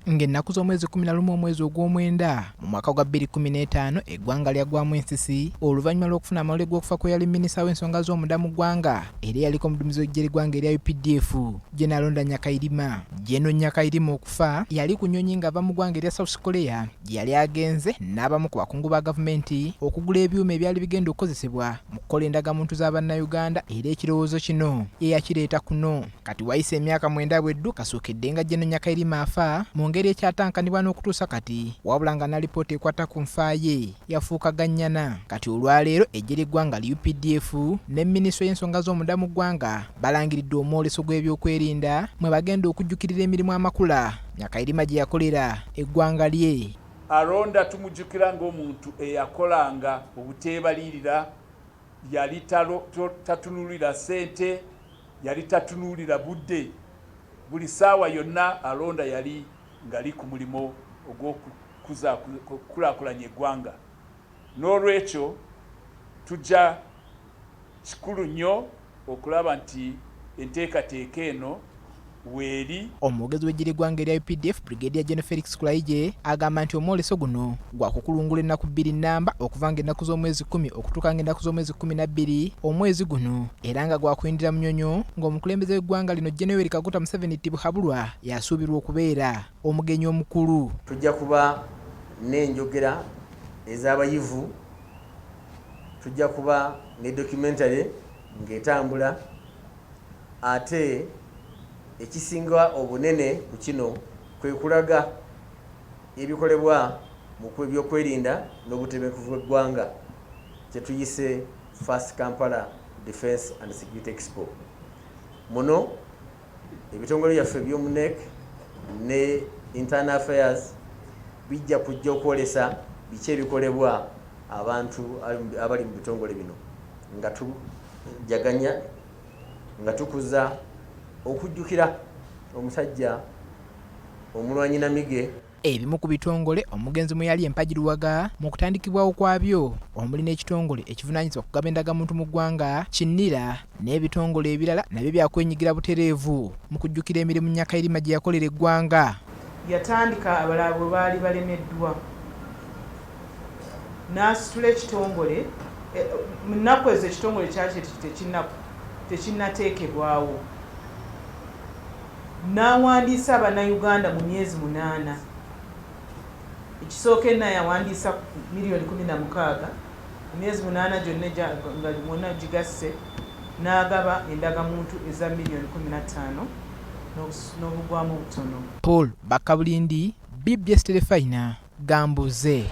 Ng'ennaku z'omwezi 11 omwezi ogw'omwenda mu mwaka gwa 2015 eggwanga lyagwamu ensisi oluvannyuma lw'okufuna amalole g'okufa kwe yali minisita w'ensonga z'omunda mu ggwanga era yaliko omuduumizi w'eggye ly'eggwanga erya UPDF General Nyakairima. General Nyakairima okufa yali ku nnyonyi ng'ava mu ggwanga erya South Korea gye yali agenze n'abamu ku bakungu ba gavumenti okugula ebyuma ebyali bigenda okukozesebwa mu kukola endagamuntu z'Abannayuganda era ekirowoozo kino ye yakireeta kuno. Kati wayise emyaka 9 bweddu kasookedde nga General Nyakairima afa mu ngeri ekyatankanibwa n'okutuusa kati wabula nga na lipoota ekwata ku nfa ye yafuuka gannyana. Kati olwaleero eggye ly'eggwanga UPDF ne minisitule y'ensonga z'omunda mu ggwanga balangiridde omwoleso gw'ebyokwerinda mwe bagenda okujjukirira emirimu amakula Nyakairima gye yakolera eggwanga lye. Alonda tumujjukira ng'omuntu eyakolanga obuteebalirira, yali tatunulira ssente, yali tatunulira budde. Buli ssaawa yonna alonda yali ngali ku mulimo ogw'okukulaakulanya eggwanga. N'olwekyo tujja kikulu nnyo okulaba nti enteekateeka eno weeri. Omwogezi w'eggye ly'eggwanga erya UPDF Brigadier General Felix Kulaije agamba nti omwoleso guno gwa kukulungula ennaku 2 nnamba okuva ng'ennaku z'omwezi 10 okutuuka ng'ennaku z'omwezi 12 omwezi guno era nga gwa kuyindira munyonyo ng'omukulembeze w'eggwanga lino General Yoweri Kaguta Museveni Tibuhaburwa yasuubirwa okubeera omugenyi omukulu. Tujja kuba n'enjogera ez'abayivu, tujja kuba ne documentary ng'etambula, ate ekisinga obunene ku kino kwe kulaga ebikolebwa mu by'okwerinda n'obutebenkevu bw'eggwanga kye tuyise First Kampala Defence and Security Expo. Muno ebitongole byaffe by'omuNEC ne Internal Affairs bijja kujja okwolesa biki ebikolebwa abantu abali mu bitongole bino nga tujaganya nga tukuza okujjukira omusajja omulwanyi Namige. Ebimu ku bitongole omugenzi mwe yali empajiruwaga mu kutandikibwawo kwabyo omuli n'ekitongole ekivunaanyizibwa kugaba endagamuntu mu ggwanga Kinnira n'ebitongole ebirala nabyo byakwenyigira butereevu mu kujjukira emirimu Nyakairima gye yakolera eggwanga. Yatandika abalala bwe baali balemeddwa n'asitula ekitongole mu nnaku ezo ekitongole kyaki tekinnateekebwawo, n'awandiisa Abannayuganda mu myezi 8. Ekisooka enna yawandiisa milioni 16, emyezi 8 gyonna nga mwonna gigasse n'agaba endagamuntu eza milioni 15 n'obugwamu obutono. Paul Bakabulindi, BBS Telefina, Gambuze.